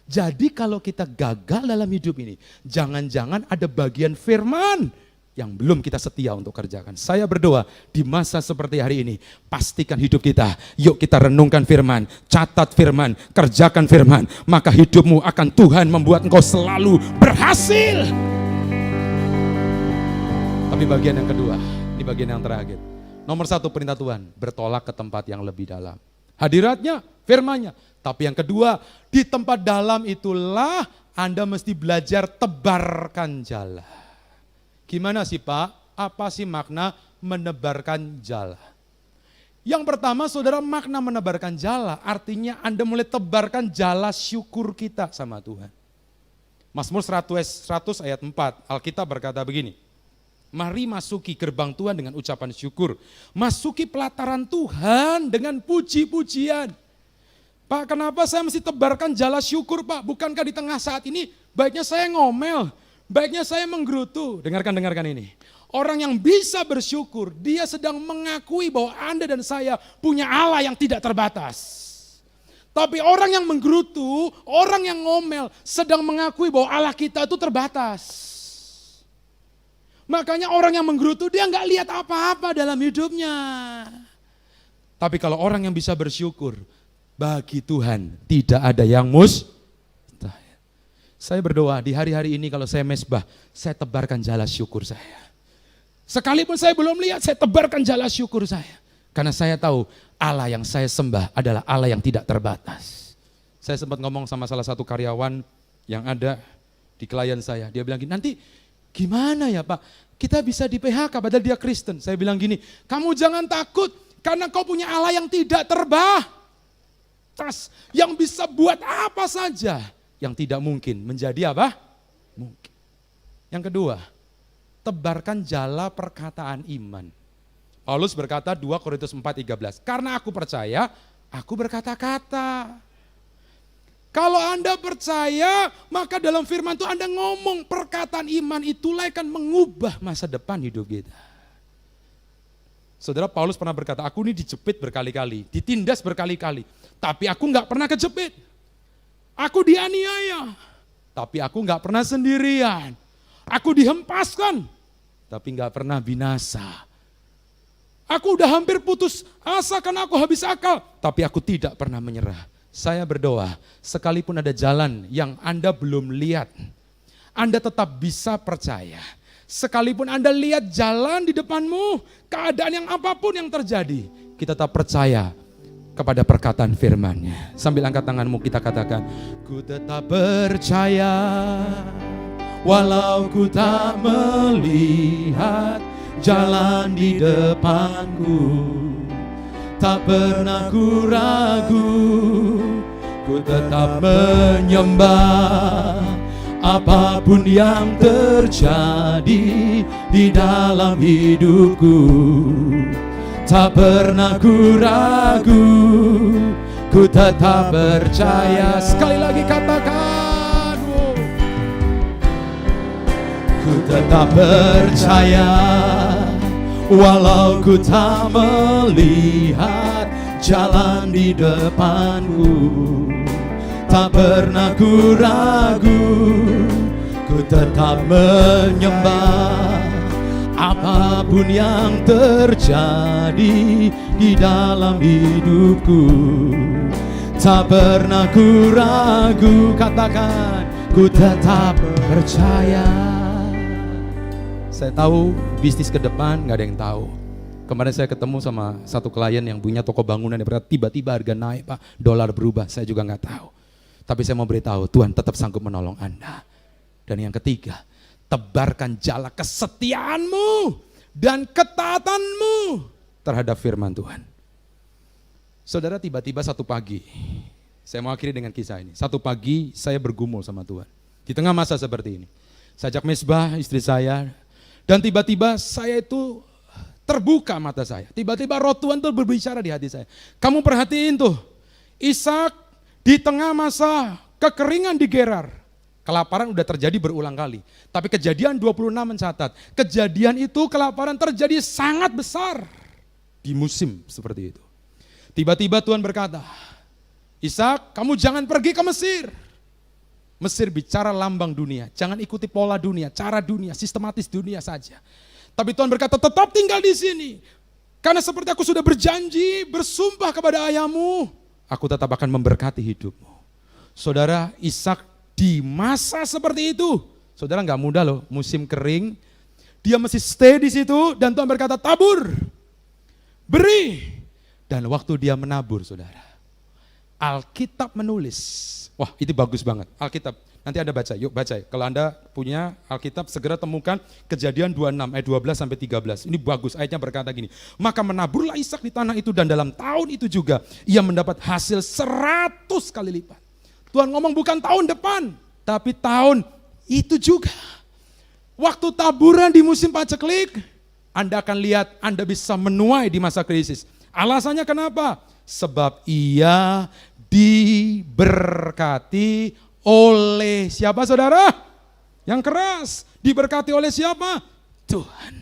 Jadi kalau kita gagal dalam hidup ini, jangan-jangan ada bagian firman yang belum kita setia untuk kerjakan. Saya berdoa di masa seperti hari ini, pastikan hidup kita, yuk kita renungkan firman, catat firman, kerjakan firman, maka hidupmu akan Tuhan membuat engkau selalu berhasil. Tapi bagian yang kedua, ini bagian yang terakhir. Nomor satu perintah Tuhan, bertolak ke tempat yang lebih dalam. Hadiratnya, firman-Nya. Tapi yang kedua, di tempat dalam itulah Anda mesti belajar tebarkan jala. Gimana sih Pak? Apa sih makna menebarkan jala? Yang pertama saudara, makna menebarkan jala artinya Anda mulai tebarkan jala syukur kita sama Tuhan. Mazmur 100 ayat 4, Alkitab berkata begini, mari masuki gerbang Tuhan dengan ucapan syukur, masuki pelataran Tuhan dengan puji-pujian. Pak, kenapa saya mesti tebarkan jala syukur Pak? Bukankah di tengah saat ini baiknya saya ngomel, baiknya saya menggerutu. Dengarkan ini. Orang yang bisa bersyukur, dia sedang mengakui bahwa Anda dan saya punya Allah yang tidak terbatas. Tapi orang yang menggerutu, orang yang ngomel, sedang mengakui bahwa Allah kita itu terbatas. Makanya orang yang menggerutu, dia nggak lihat apa-apa dalam hidupnya. Tapi kalau orang yang bisa bersyukur, bagi Tuhan tidak ada yang mustahil. Saya berdoa di hari-hari ini kalau saya mesbah, saya tebarkan jala syukur saya. Sekalipun saya belum lihat, saya tebarkan jala syukur saya. Karena saya tahu Allah yang saya sembah adalah Allah yang tidak terbatas. Saya sempat ngomong sama salah satu karyawan yang ada di klien saya. Dia bilang gini, nanti gimana ya Pak? Kita bisa di PHK padahal dia Kristen. Saya bilang gini, kamu jangan takut karena kau punya Allah yang tidak terbatas. Yang bisa buat apa saja. Yang tidak mungkin menjadi apa? Mungkin. Yang kedua, tebarkan jala perkataan iman. Paulus berkata 2 Korintus 4:13, karena aku percaya, aku berkata-kata. Kalau Anda percaya, maka dalam firman itu Anda ngomong perkataan iman itulah akan mengubah masa depan hidup kita. Saudara, Paulus pernah berkata, aku ini dijepit berkali-kali, ditindas berkali-kali, tapi aku nggak pernah kejepit. Aku dianiaya, tapi aku nggak pernah sendirian. Aku dihempaskan, tapi nggak pernah binasa. Aku udah hampir putus asa karena aku habis akal, tapi aku tidak pernah menyerah. Saya berdoa, sekalipun ada jalan yang Anda belum lihat, Anda tetap bisa percaya. Sekalipun Anda lihat jalan di depanmu, keadaan yang apapun yang terjadi, kita tetap percaya kepada perkataan firman-Nya. Sambil angkat tanganmu kita katakan, ku tetap percaya. Walau ku tak melihat jalan di depanku, tak pernah ku ragu, ku tetap menyembah. Apapun yang terjadi di dalam hidupku, tak pernah ku ragu, ku tetap percaya. Sekali lagi katakan, ku tetap percaya, walau ku tak melihat jalan di depanku, tak pernah ku ragu, ku tetap menyembah. Apapun yang terjadi di dalam hidupku, tak pernah ku ragu. Katakan, ku tetap percaya. Saya tahu bisnis ke depan gak ada yang tahu. Kemarin saya ketemu sama satu klien yang punya toko bangunan, dia berkata tiba-tiba harga naik Pak, dolar berubah, saya juga gak tahu. Tapi saya mau beritahu, Tuhan tetap sanggup menolong Anda. Dan yang ketiga, tebarkan jala kesetiaanmu dan ketaatanmu terhadap firman Tuhan. Saudara, tiba-tiba satu pagi, saya mau akhiri dengan kisah ini. Satu pagi saya bergumul sama Tuhan. Di tengah masa seperti ini. Saya ajak mesbah istri saya, dan tiba-tiba saya itu terbuka mata saya. Tiba-tiba roh Tuhan tuh berbicara di hati saya. Kamu perhatiin tuh, Ishak di tengah masa kekeringan di Gerar. Kelaparan udah terjadi berulang kali. Tapi Kejadian 26 mencatat, kejadian itu kelaparan terjadi sangat besar di musim seperti itu. Tiba-tiba Tuhan berkata, Ishak, kamu jangan pergi ke Mesir. Mesir bicara lambang dunia, jangan ikuti pola dunia, cara dunia, sistematis dunia saja. Tapi Tuhan berkata, tetap tinggal di sini. Karena seperti aku sudah berjanji, bersumpah kepada ayahmu, aku tetap akan memberkati hidupmu. Saudara, Ishak di masa seperti itu, saudara nggak mudah loh, musim kering, dia mesti stay di situ dan Tuhan berkata tabur. beri. Dan waktu dia menabur, saudara, Alkitab menulis, wah itu bagus banget, Alkitab. Nanti Anda baca, yuk baca. Kalau Anda punya Alkitab, segera temukan Kejadian 26 ayat 12 sampai 13. Ini bagus, ayatnya berkata gini. Maka menaburlah Ishak di tanah itu, dan dalam tahun itu juga ia mendapat hasil 100 kali lipat. Tuhan ngomong bukan tahun depan, tapi tahun itu juga. Waktu taburan di musim paceklik, Anda akan lihat Anda bisa menuai di masa krisis. Alasannya kenapa? Sebab ia diberkati oleh siapa, saudara? Yang keras. Diberkati oleh siapa? Tuhan.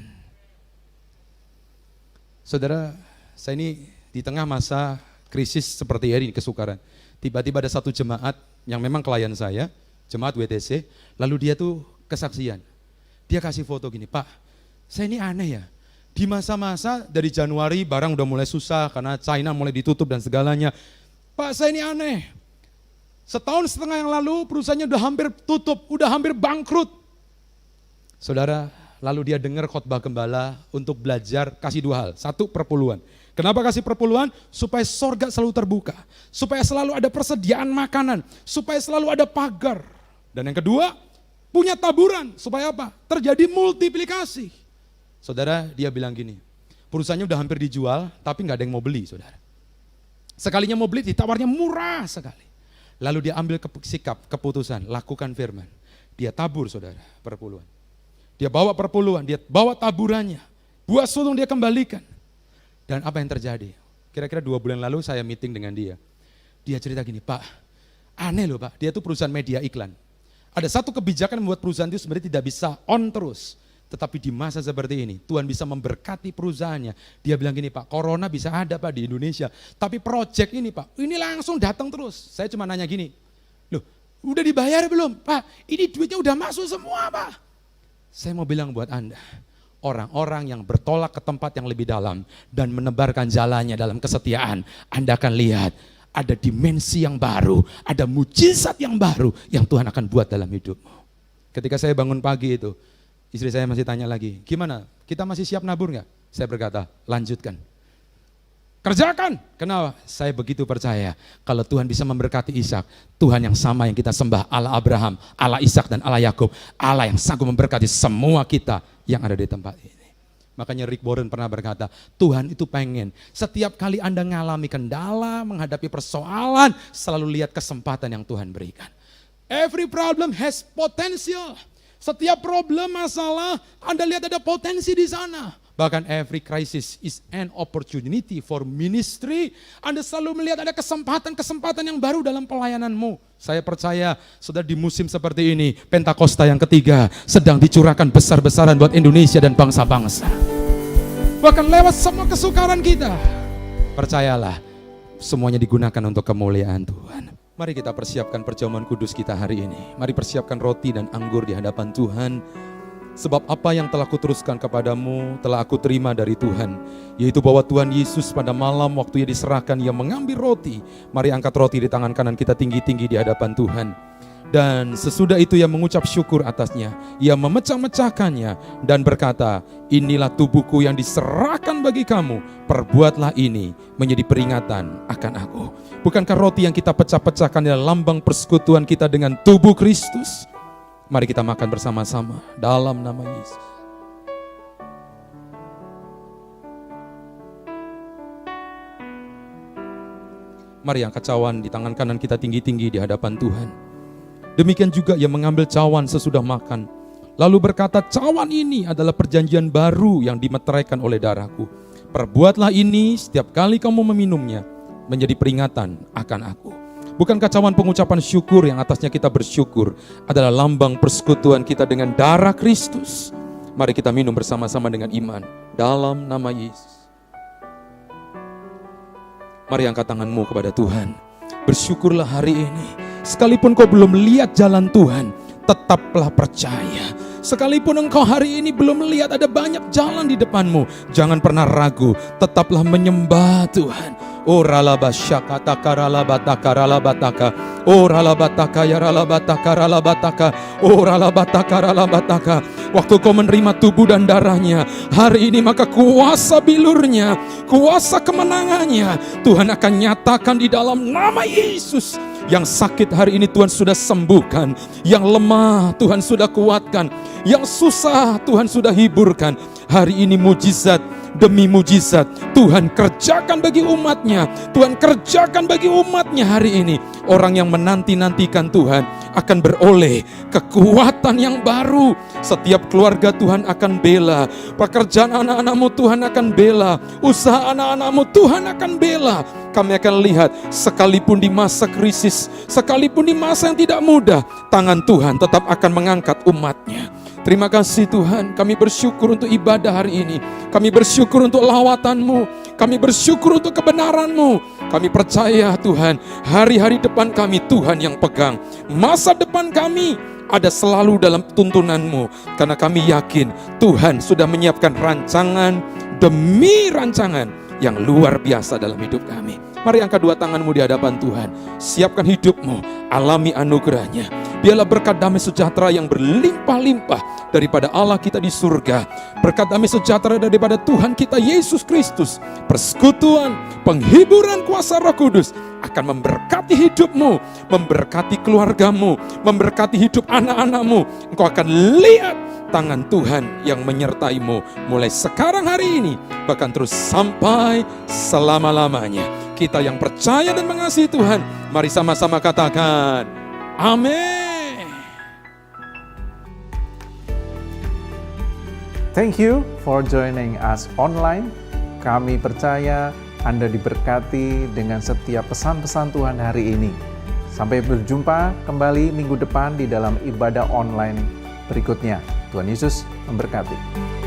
Saudara, saya ini di tengah masa krisis seperti ini, kesukaran. Tiba-tiba ada satu jemaat yang memang klien saya, jemaat WTC, lalu dia tuh kesaksian. Dia kasih foto gini, Pak, saya ini aneh ya. Di masa-masa dari Januari barang udah mulai susah karena China mulai ditutup dan segalanya. Pak, saya ini aneh. Setahun setengah yang lalu perusahaannya udah hampir tutup, udah hampir bangkrut. Saudara, lalu dia dengar khotbah gembala untuk belajar kasih dua hal. Satu, perpuluhan. Kenapa kasih perpuluhan? Supaya sorga selalu terbuka. Supaya selalu ada persediaan makanan. Supaya selalu ada pagar. Dan yang kedua, punya taburan. Supaya apa? Terjadi multiplikasi. Saudara, dia bilang gini, perusahaannya udah hampir dijual, tapi gak ada yang mau beli, saudara. Sekalinya mau beli, ditawarnya murah sekali. Lalu dia ambil sikap, keputusan, lakukan firman. Dia tabur, saudara, perpuluhan. Dia bawa perpuluhan, dia bawa taburannya. Buah sulung dia kembalikan. Dan apa yang terjadi? Kira-kira 2 bulan lalu saya meeting dengan dia. Dia cerita gini, Pak, aneh loh Pak, dia tuh perusahaan media iklan. Ada satu kebijakan yang membuat perusahaan itu sebenarnya tidak bisa on terus. Tetapi di masa seperti ini, Tuhan bisa memberkati perusahaannya. Dia bilang gini, Pak, corona bisa ada Pak di Indonesia. Tapi project ini Pak, ini langsung datang terus. Saya cuma nanya gini, loh udah dibayar belum? Pak, ini duitnya udah masuk semua Pak. Saya mau bilang buat Anda, orang-orang yang bertolak ke tempat yang lebih dalam dan menebarkan jalannya dalam kesetiaan, Anda akan lihat ada dimensi yang baru, ada mujizat yang baru yang Tuhan akan buat dalam hidupmu. Ketika saya bangun pagi itu, istri saya masih tanya lagi, gimana? Kita masih siap nabur nggak? Saya berkata, lanjutkan. Kerjakan. Kenapa? Saya begitu percaya kalau Tuhan bisa memberkati Ishak, Tuhan yang sama yang kita sembah, Allah Abraham, Allah Ishak dan Allah Yakub, Allah yang sanggup memberkati semua kita yang ada di tempat ini. Makanya Rick Warren pernah berkata, Tuhan itu pengen setiap kali Anda mengalami kendala, menghadapi persoalan, selalu lihat kesempatan yang Tuhan berikan. Every problem has potential. Setiap problem, masalah, Anda lihat ada potensi di sana. Bahkan every crisis is an opportunity for ministry. Anda selalu melihat ada kesempatan-kesempatan yang baru dalam pelayananmu. Saya percaya, saudara, di musim seperti ini, Pentakosta yang ketiga sedang dicurahkan besar-besaran buat Indonesia dan bangsa-bangsa. Bahkan lewat semua kesukaran kita, percayalah, semuanya digunakan untuk kemuliaan Tuhan. Mari kita persiapkan perjamuan kudus kita hari ini. Mari persiapkan roti dan anggur di hadapan Tuhan. Sebab apa yang telah kuteruskan kepadamu telah aku terima dari Tuhan. Yaitu bahwa Tuhan Yesus pada malam waktu ia diserahkan, ia mengambil roti. Mari angkat roti di tangan kanan kita tinggi-tinggi di hadapan Tuhan. Dan sesudah itu ia mengucap syukur atasnya. Ia memecah-mecahkannya dan berkata, inilah tubuhku yang diserahkan bagi kamu. Perbuatlah ini menjadi peringatan akan aku. Bukankah roti yang kita pecah-pecahkan adalah lambang persekutuan kita dengan tubuh Kristus? Mari kita makan bersama-sama dalam nama Yesus. Mari angkat cawan di tangan kanan kita tinggi-tinggi di hadapan Tuhan. Demikian juga ia mengambil cawan sesudah makan. Lalu berkata, cawan ini adalah perjanjian baru yang dimeteraikan oleh darahku. Perbuatlah ini setiap kali kamu meminumnya, menjadi peringatan akan aku. Bukankah cawan pengucapan syukur yang atasnya kita bersyukur adalah lambang persekutuan kita dengan darah Kristus? Mari kita minum bersama-sama dengan iman dalam nama Yesus. Mari angkat tanganmu kepada Tuhan. Bersyukurlah hari ini. Sekalipun kau belum lihat jalan Tuhan, tetaplah percaya. Sekalipun engkau hari ini belum melihat ada banyak jalan di depanmu, jangan pernah ragu, tetaplah menyembah Tuhan. Oh ralabasyakataka ralabataka ralabataka. Oh ralabataka ya ralabataka ralabataka. Oh ralabataka ralabataka. Waktu kau menerima tubuh dan darahnya hari ini, maka kuasa bilurnya, kuasa kemenangannya Tuhan akan nyatakan di dalam nama Yesus. Yang sakit hari ini Tuhan sudah sembuhkan, yang lemah Tuhan sudah kuatkan, yang susah Tuhan sudah hiburkan. Hari ini mujizat demi mujizat Tuhan kerjakan bagi umatnya. Tuhan kerjakan bagi umatnya hari ini. Orang yang menanti-nantikan Tuhan akan beroleh kekuatan yang baru. Setiap keluarga Tuhan akan bela. Pekerjaan anak-anakmu Tuhan akan bela. Usaha anak-anakmu Tuhan akan bela. Kami akan lihat sekalipun di masa krisis, sekalipun di masa yang tidak mudah, tangan Tuhan tetap akan mengangkat umatnya. Terima kasih Tuhan, kami bersyukur untuk ibadah hari ini. Kami bersyukur untuk lawatan-Mu. Kami bersyukur untuk kebenaran-Mu. Kami percaya Tuhan, hari-hari depan kami Tuhan yang pegang. Masa depan kami ada selalu dalam tuntunan-Mu. Karena kami yakin Tuhan sudah menyiapkan rancangan demi rancangan yang luar biasa dalam hidup kami. Mari angkat dua tanganmu di hadapan Tuhan. Siapkan hidupmu, alami anugerahnya. Biarlah berkat damai sejahtera yang berlimpah-limpah daripada Allah kita di surga. Berkat damai sejahtera daripada Tuhan kita Yesus Kristus. Persekutuan, penghiburan kuasa Roh Kudus akan memberkati hidupmu, memberkati keluargamu, memberkati hidup anak-anakmu. Engkau akan lihat tangan Tuhan yang menyertaimu mulai sekarang hari ini, bahkan terus sampai selama-lamanya. Kita yang percaya dan mengasihi Tuhan, mari sama-sama katakan amin. Thank you for joining us online. Kami percaya Anda diberkati dengan setiap pesan-pesan Tuhan hari ini. Sampai berjumpa kembali minggu depan di dalam ibadah online berikutnya. Tuhan Yesus memberkati.